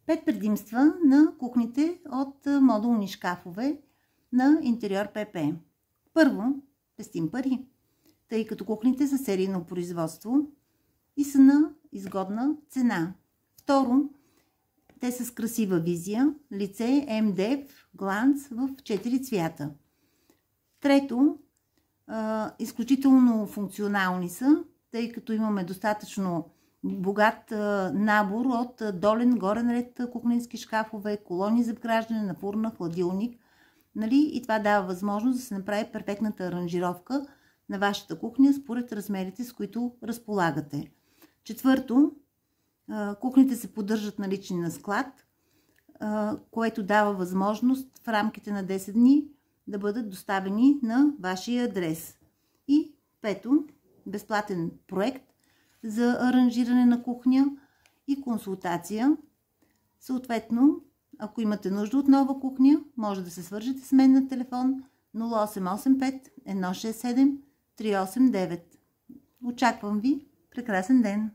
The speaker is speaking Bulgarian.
5 предимства на кухните от модулни шкафове на Интериор ПП. Първо, пестим пари, тъй като кухните са серийно производство и са на изгодна цена. Второ, те са с красива визия, лице, MDF, гланц в 4 цвята. Трето, изключително функционални са, тъй като имаме достатъчно богат набор от долен, горен ред кухненски шкафове, колони за вграждане на фурна, хладилник. И това дава възможност да се направи перфектната аранжировка на вашата кухня според размерите, с които разполагате. Четвърто, кухните се поддържат налични на склад, което дава възможност в рамките на 10 дни да бъдат доставени на вашия адрес. И пето, безплатен проект за аранжиране на кухня и консултация. Съответно, ако имате нужда от нова кухня, може да се свържете с мен на телефон 0885 167 389. Очаквам ви! Прекрасен ден!